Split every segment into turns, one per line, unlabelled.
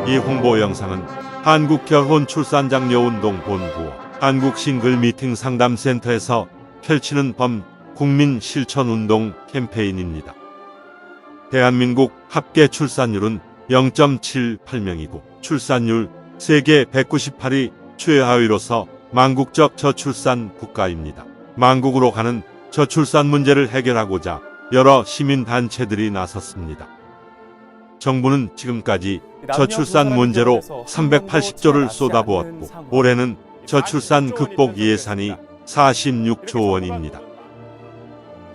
이 홍보 영상은 한국결혼출산장려운동본부와 한국싱글미팅 상담센터에서 펼치는 국민실천운동 캠페인입니다. 대한민국 합계 출산율은 0.78명이고 출산율 세계 198위 최하위로서 망국적 저출산 국가입니다. 망국으로 가는 저출산 문제를 해결하고자 여러 시민단체들이 나섰습니다. 정부는 지금까지 저출산 문제로 380조를 쏟아부었고 올해는 저출산 극복 예산이 46조 원입니다.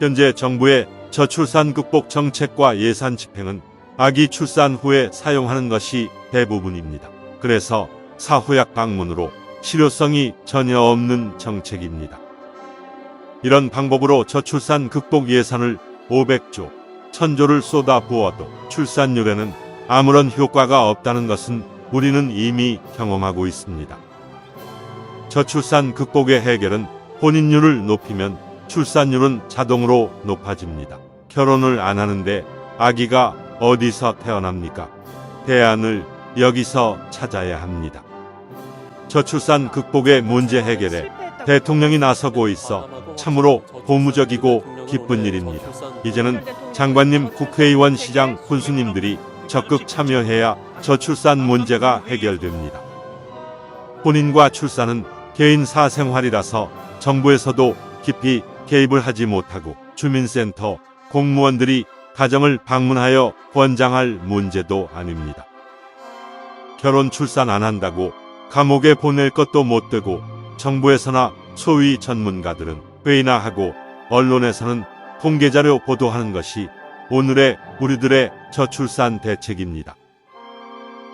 현재 정부의 저출산 극복 정책과 예산 집행은 아기 출산 후에 사용하는 것이 대부분입니다. 그래서 사후약 방문으로 실효성이 전혀 없는 정책입니다. 이런 방법으로 저출산 극복 예산을 500조, 1000조를 쏟아부어도 출산율에는 아무런 효과가 없다는 것은 우리는 이미 경험하고 있습니다. 저출산 극복의 해결은 혼인율을 높이면 출산율은 자동으로 높아집니다. 결혼을 안 하는데 아기가 어디서 태어납니까? 대안을 여기서 찾아야 합니다. 저출산 극복의 문제 해결에 대통령이 나서고 있어 참으로 고무적이고 기쁜 일입니다. 이제는 장관님, 국회의원, 시장, 군수님들이 적극 참여해야 저출산 문제가 해결됩니다. 혼인과 출산은 개인 사생활이라서 정부에서도 깊이 개입을 하지 못하고 주민센터, 공무원들이 가정을 방문하여 권장할 문제도 아닙니다. 결혼 출산 안 한다고 감옥에 보낼 것도 못 되고 정부에서나 소위 전문가들은 회의나 하고 언론에서는 통계자료 보도하는 것이 오늘의 우리들의 저출산 대책입니다.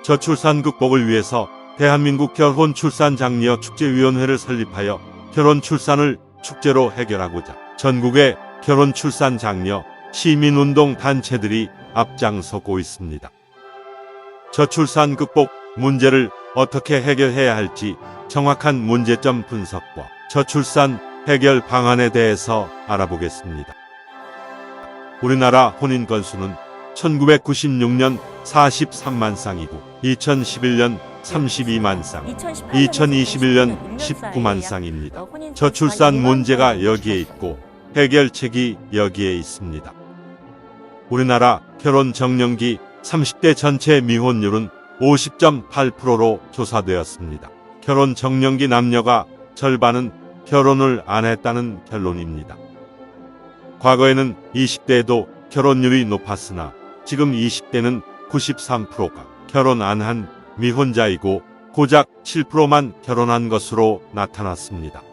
저출산 극복을 위해서 대한민국 결혼출산장려축제위원회를 설립하여 결혼 출산을 축제로 해결하고자 전국의 결혼 출산 장려 시민운동 단체들이 앞장서고 있습니다. 저출산 극복 문제를 어떻게 해결해야 할지 정확한 문제점 분석과 저출산 해결 방안에 대해서 알아보겠습니다. 우리나라 혼인 건수는 1996년 43만 쌍이고 2011년 32만 쌍, 2021년 19만 쌍입니다. 저출산 문제가 여기에 있고 해결책이 여기에 있습니다. 우리나라 결혼 정년기 30대 전체 미혼율은 50.8%로 조사되었습니다. 결혼 정년기 남녀가 절반은 결혼을 안 했다는 결론입니다. 과거에는 20대에도 결혼율이 높았으나 지금 20대는 93%가 결혼 안 한 미혼자이고 고작 7%만 결혼한 것으로 나타났습니다.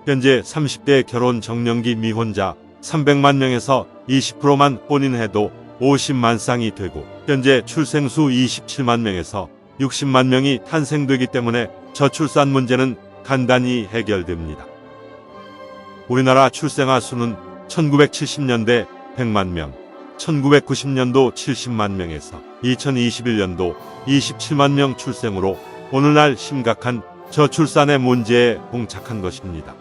현재 30대 결혼 정년기 미혼자 300만 명에서 20%만 혼인해도 50만 쌍이 되고 현재 출생수 27만 명에서 60만 명이 탄생되기 때문에 저출산 문제는 간단히 해결됩니다. 우리나라 출생아 수는 1970년대 100만 명, 1990년도 70만 명에서 2021년도 27만 명 출생으로 오늘날 심각한 저출산의 문제에 봉착한 것입니다.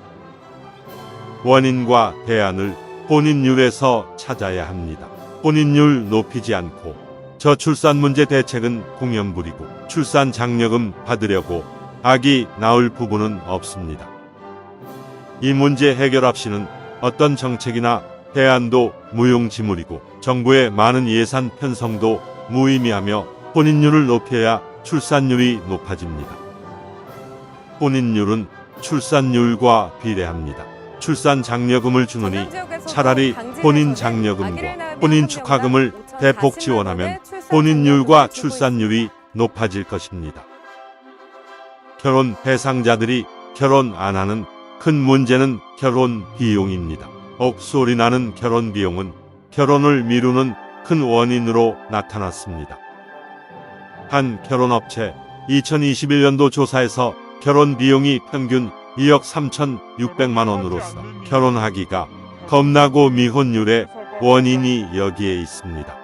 원인과 대안을 혼인율에서 찾아야 합니다. 혼인율 높이지 않고 저출산 문제 대책은 공연부리고 출산 장려금 받으려고 아기 낳을 부부는 없습니다. 이 문제 해결 없이는 어떤 정책이나 대안도 무용지물이고 정부의 많은 예산 편성도 무의미하며 혼인율을 높여야 출산율이 높아집니다. 혼인율은 출산율과 비례합니다. 출산 장려금을 주느니 차라리 혼인 장려금과 혼인 축하금을 대폭 지원하면 혼인율과 출산율이 높아질 것입니다. 결혼 대상자들이 결혼 안 하는 큰 문제는 결혼 비용입니다. 억소리 나는 결혼 비용은 결혼을 미루는 큰 원인으로 나타났습니다. 한 결혼업체 2021년도 조사에서 결혼 비용이 평균 2억 3,600만 원으로서 결혼하기가 겁나고 미혼율의 원인이 여기에 있습니다.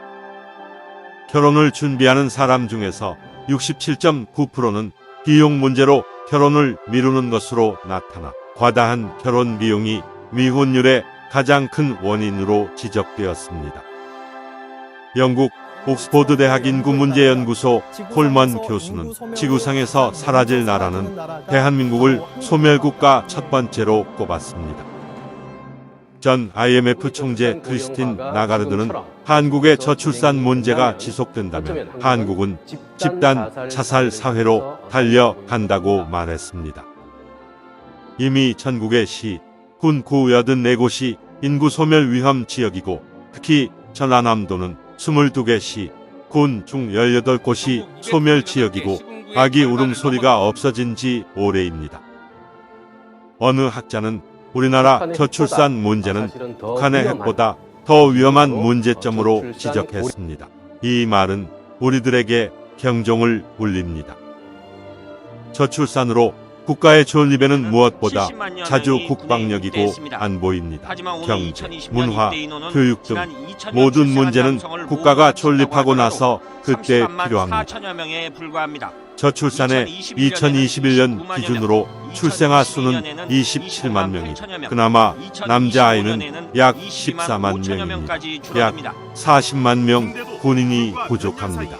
결혼을 준비하는 사람 중에서 67.9%는 비용 문제로 결혼을 미루는 것으로 나타나 과다한 결혼 비용이 미혼율의 가장 큰 원인으로 지적되었습니다. 영국 옥스포드 대학 인구문제연구소 콜먼 교수는 지구상에서 사라질 나라는 대한민국을 소멸국가 첫 번째로 꼽았습니다. 전 IMF 총재 크리스틴 나가르드는 한국의 저출산 문제가 지속된다면 한국은 집단 자살 사회로 달려간다고 말했습니다. 이미 전국의 시, 군, 구 84곳이 인구 소멸 위험 지역이고 특히 전라남도는 22개 시, 군 중 18곳이 소멸 지역이고 아기 울음소리가 없어진 지 오래입니다. 어느 학자는 우리나라 저출산 문제는 북한의 핵보다 더 위험한 문제점으로 지적했습니다. 이 말은 우리들에게 경종을 울립니다. 저출산으로 국가의 존립에는 무엇보다 자주 국방력이고 안보입니다. 경제, 문화, 교육 등 모든 문제는 국가가 존립하고 나서 그때 필요합니다. 저출산의 2021년 기준으로 출생아 수는 27만 명이, 그나마 남자아이는 약 14만 명입니다. 약 40만 명 군인이 부족합니다.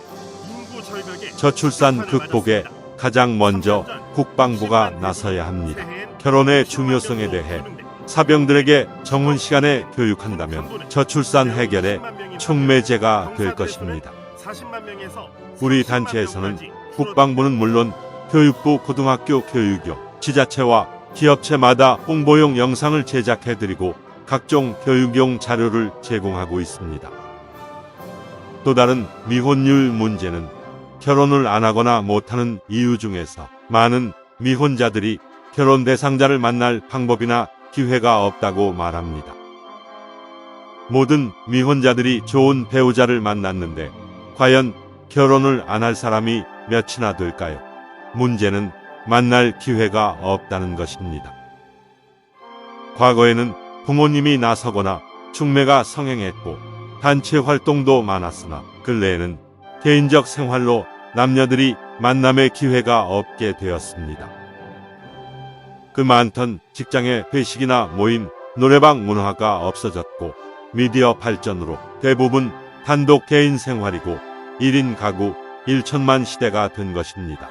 저출산 극복에 가장 먼저 국방부가 나서야 합니다. 결혼의 중요성에 대해 사병들에게 정훈 시간에 교육한다면 저출산 해결에 촉매제가 될 것입니다. 우리 단체에서는 국방부는 물론 교육부, 고등학교 교육교, 지자체와 기업체마다 홍보용 영상을 제작해드리고 각종 교육용 자료를 제공하고 있습니다. 또 다른 미혼율 문제는 결혼을 안 하거나 못하는 이유 중에서 많은 미혼자들이 결혼 대상자를 만날 방법이나 기회가 없다고 말합니다. 모든 미혼자들이 좋은 배우자를 만났는데 과연 결혼을 안 할 사람이 몇이나 될까요? 문제는 만날 기회가 없다는 것입니다. 과거에는 부모님이 나서거나 중매가 성행했고 단체 활동도 많았으나 근래에는 개인적 생활로 남녀들이 만남의 기회가 없게 되었습니다. 그 많던 직장의 회식이나 모임, 노래방 문화가 없어졌고 미디어 발전으로 대부분 단독 개인 생활이고 1인 가구 1천만 시대가 된 것입니다.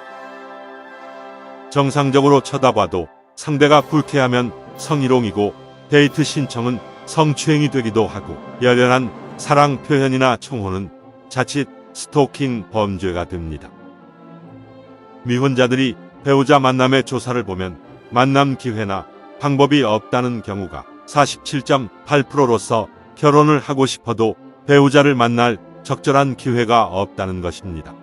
정상적으로 쳐다봐도 상대가 불쾌하면 성희롱이고 데이트 신청은 성추행이 되기도 하고 열렬한 사랑 표현이나 총혼은 자칫 스토킹 범죄가 됩니다. 미혼자들이 배우자 만남의 조사를 보면 만남 기회나 방법이 없다는 경우가 47.8%로서 결혼을 하고 싶어도 배우자를 만날 적절한 기회가 없다는 것입니다.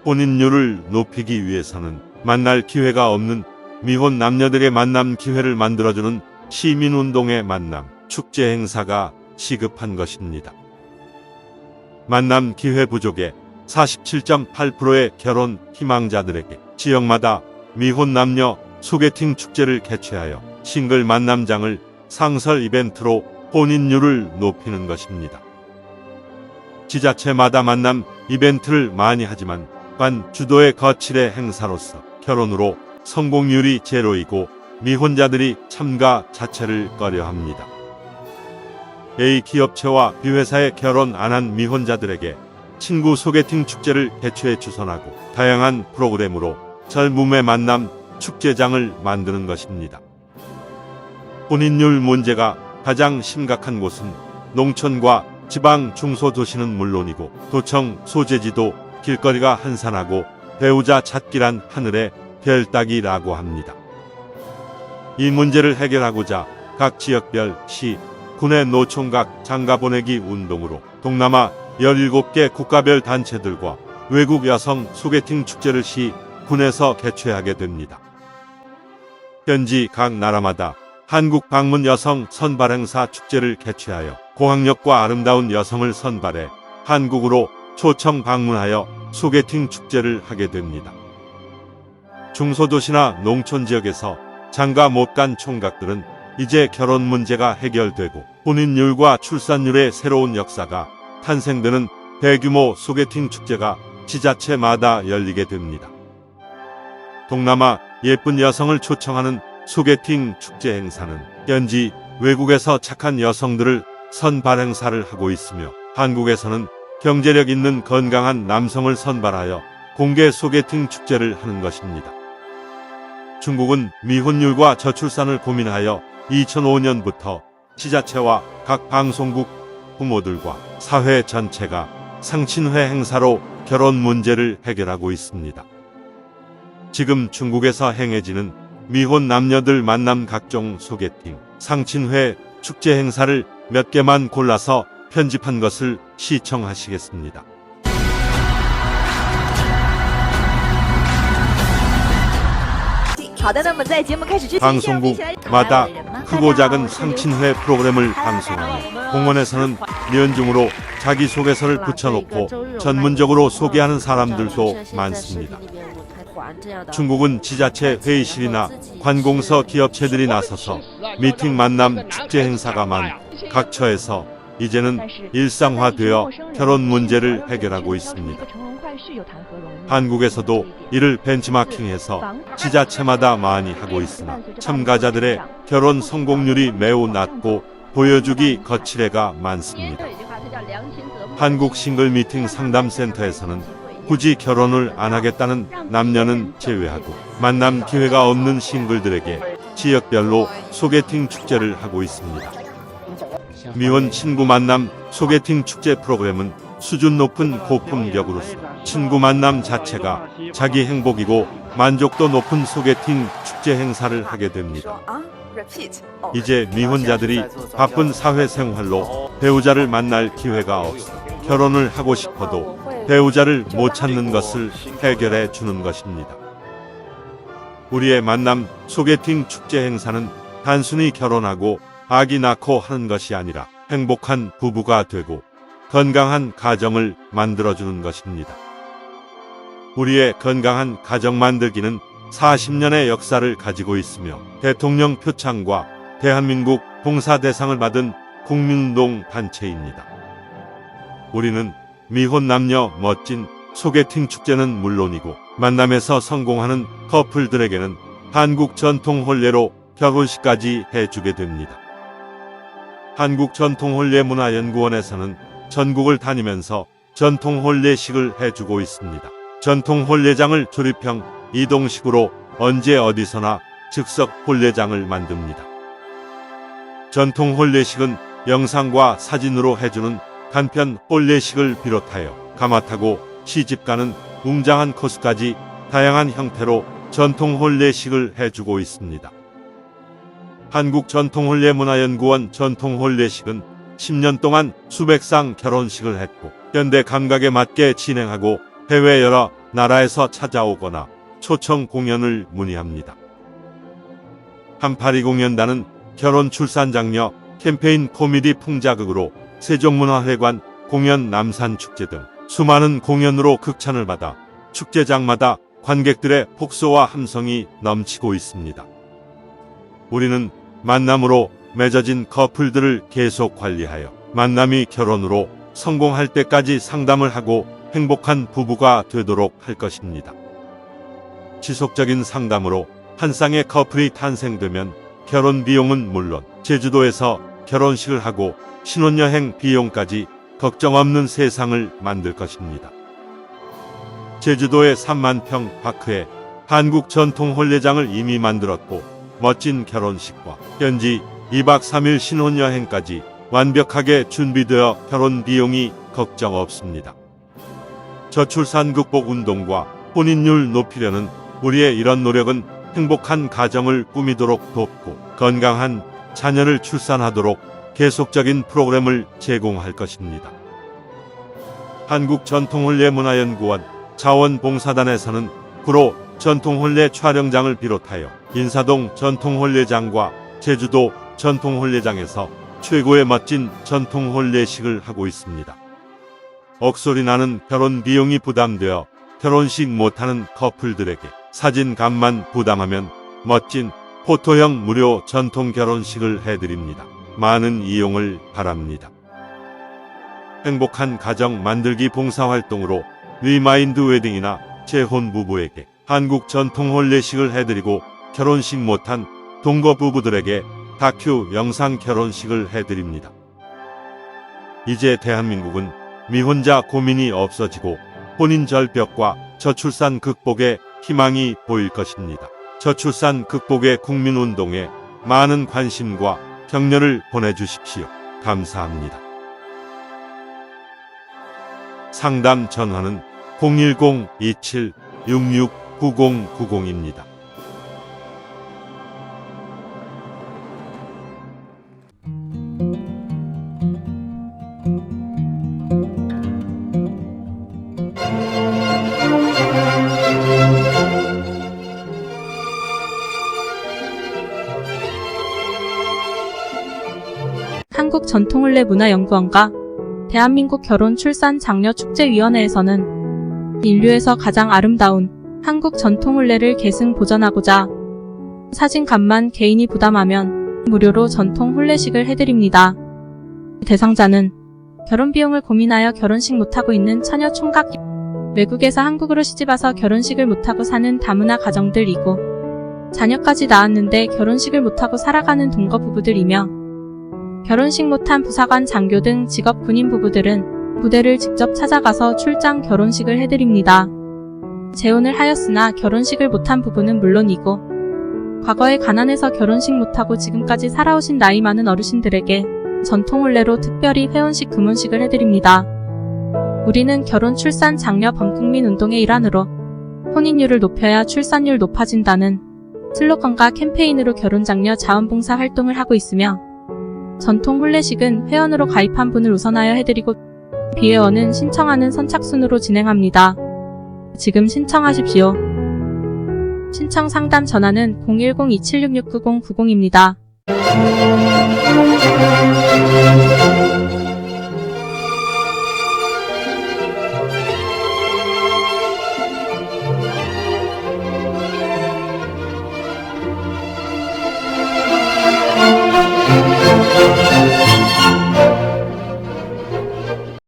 혼인율을 높이기 위해서는 만날 기회가 없는 미혼 남녀들의 만남 기회를 만들어주는 시민운동의 만남, 축제 행사가 시급한 것입니다. 만남 기회 부족에 47.8%의 결혼 희망자들에게 지역마다 미혼 남녀 소개팅 축제를 개최하여 싱글 만남장을 상설 이벤트로 혼인율을 높이는 것입니다. 지자체마다 만남 이벤트를 많이 하지만 관 주도의 거칠의 행사로서 결혼으로 성공률이 제로이고 미혼자들이 참가 자체를 꺼려합니다. A 기업체와 B회사에 결혼 안 한 미혼자들에게 친구 소개팅 축제를 개최해 주선하고 다양한 프로그램으로 젊음의 만남 축제장을 만드는 것입니다. 혼인율 문제가 가장 심각한 곳은 농촌과 지방 중소도시는 물론이고 도청 소재지도 길거리가 한산하고 배우자 찾기란 하늘의 별 따기라고 합니다. 이 문제를 해결하고자 각 지역별 시, 군의 노총각 장가보내기 운동으로 동남아 17개 국가별 단체들과 외국 여성 소개팅 축제를 시, 군에서 개최하게 됩니다. 현지 각 나라마다 한국 방문 여성 선발 행사 축제를 개최하여 고학력과 아름다운 여성을 선발해 한국으로 초청 방문하여 소개팅 축제를 하게 됩니다. 중소도시나 농촌 지역에서 장가 못 간 총각들은 이제 결혼 문제가 해결되고 혼인율과 출산율의 새로운 역사가 탄생되는 대규모 소개팅 축제가 지자체마다 열리게 됩니다. 동남아 예쁜 여성을 초청하는 소개팅 축제 행사는 현지 외국에서 착한 여성들을 선발 행사를 하고 있으며 한국에서는 경제력 있는 건강한 남성을 선발하여 공개 소개팅 축제를 하는 것입니다. 중국은 미혼율과 저출산을 고민하여 2005년부터 지자체와 각 방송국 부모들과 사회 전체가 상친회 행사로 결혼 문제를 해결하고 있습니다. 지금 중국에서 행해지는 미혼 남녀들 만남 각종 소개팅, 상친회, 축제 행사를 몇 개만 골라서 편집한 것을 시청하시겠습니다. 방송국마다 크고 작은 상친회 프로그램을 방송하며 공원에서는 연중으로 자기소개서를 붙여놓고 전문적으로 소개하는 사람들도 많습니다. 중국은 지자체 회의실이나 관공서 기업체들이 나서서 미팅 만남 축제 행사가 많은 각 처에서 이제는 일상화되어 결혼 문제를 해결하고 있습니다. 한국에서도 이를 벤치마킹해서 지자체마다 많이 하고 있으나 참가자들의 결혼 성공률이 매우 낮고 보여주기 거칠애가 많습니다. 한국 싱글 미팅 상담센터에서는 굳이 결혼을 안 하겠다는 남녀는 제외하고 만남 기회가 없는 싱글들에게 지역별로 소개팅 축제를 하고 있습니다. 미혼 친구 만남 소개팅 축제 프로그램은 수준 높은 고품격으로서 친구 만남 자체가 자기 행복이고 만족도 높은 소개팅 축제 행사를 하게 됩니다. 이제 미혼자들이 바쁜 사회생활로 배우자를 만날 기회가 없어 결혼을 하고 싶어도 배우자를 못 찾는 것을 해결해 주는 것입니다. 우리의 만남 소개팅 축제 행사는 단순히 결혼하고 아기 낳고 하는 것이 아니라 행복한 부부가 되고 건강한 가정을 만들어주는 것입니다. 우리의 건강한 가정 만들기는 40년의 역사를 가지고 있으며 대통령 표창과 대한민국 봉사대상을 받은 국민운동 단체입니다. 우리는 미혼 남녀 멋진 소개팅 축제는 물론이고 만남에서 성공하는 커플들에게는 한국 전통 혼례로 결혼식까지 해주게 됩니다. 한국전통혼례문화연구원에서는 전국을 다니면서 전통혼례식을 해주고 있습니다. 전통혼례장을 조립형 이동식으로 언제 어디서나 즉석 혼례장을 만듭니다. 전통혼례식은 영상과 사진으로 해주는 간편 혼례식을 비롯하여 가마타고 시집가는 웅장한 코스까지 다양한 형태로 전통혼례식을 해주고 있습니다. 한국전통혼례문화연구원 전통혼례식은 10년 동안 수백 상 결혼식을 했고 현대 감각에 맞게 진행하고 해외 여러 나라에서 찾아오거나 초청 공연을 문의합니다. 한파리공연단은 결혼 출산장려 캠페인 코미디 풍자극으로 세종문화회관 공연 남산축제 등 수많은 공연으로 극찬을 받아 축제장마다 관객들의 폭소와 함성이 넘치고 있습니다. 우리는 만남으로 맺어진 커플들을 계속 관리하여 만남이 결혼으로 성공할 때까지 상담을 하고 행복한 부부가 되도록 할 것입니다. 지속적인 상담으로 한 쌍의 커플이 탄생되면 결혼 비용은 물론 제주도에서 결혼식을 하고 신혼여행 비용까지 걱정 없는 세상을 만들 것입니다. 제주도의 3만 평 파크에 한국 전통 혼례장을 이미 만들었고 멋진 결혼식과 현지 2박 3일 신혼여행까지 완벽하게 준비되어 결혼 비용이 걱정 없습니다. 저출산 극복 운동과 혼인율 높이려는 우리의 이런 노력은 행복한 가정을 꾸미도록 돕고 건강한 자녀를 출산하도록 계속적인 프로그램을 제공할 것입니다. 한국전통혼례문화연구원 자원봉사단에서는 구로 전통혼례 촬영장을 비롯하여 인사동 전통혼례장과 제주도 전통혼례장에서 최고의 멋진 전통혼례식을 하고 있습니다. 억소리 나는 결혼 비용이 부담되어 결혼식 못하는 커플들에게 사진값만 부담하면 멋진 포토형 무료 전통 결혼식을 해드립니다. 많은 이용을 바랍니다. 행복한 가정 만들기 봉사활동으로 리마인드 웨딩이나 재혼 부부에게 한국 전통 혼례식을 해드리고 결혼식 못한 동거 부부들에게 다큐 영상 결혼식을 해드립니다. 이제 대한민국은 미혼자 고민이 없어지고 혼인 절벽과 저출산 극복의 희망이 보일 것입니다. 저출산 극복의 국민운동에 많은 관심과 격려를 보내주십시오. 감사합니다. 상담 전화는 010-2766-9090입니다.
한국전통을레문화연구원과 대한민국 결혼 출산 장려축제위원회에서는 인류에서 가장 아름다운 한국 전통을레를 계승 보존하고자 사진값만 개인이 부담하면 무료로 전통 혼례식을 해드립니다. 대상자는 결혼비용을 고민하여 결혼식 못하고 있는 처녀 총각, 외국에서 한국으로 시집와서 결혼식을 못하고 사는 다문화 가정들이고 자녀까지 낳았는데 결혼식을 못하고 살아가는 동거 부부들이며 결혼식 못한 부사관, 장교 등 직업 군인 부부들은 부대를 직접 찾아가서 출장 결혼식을 해드립니다. 재혼을 하였으나 결혼식을 못한 부부는 물론이고 과거에 가난해서 결혼식 못하고 지금까지 살아오신 나이 많은 어르신들에게 전통혼례로 특별히 회혼식, 금혼식을 해드립니다. 우리는 결혼, 출산, 장려 범국민 운동의 일환으로 혼인율을 높여야 출산율 높아진다는 슬로건과 캠페인으로 결혼장려 자원봉사 활동을 하고 있으며 전통 혼례식은 회원으로 가입한 분을 우선하여 해드리고 비회원은 신청하는 선착순으로 진행합니다. 지금 신청하십시오. 신청 상담 전화는 010-2766-9090입니다.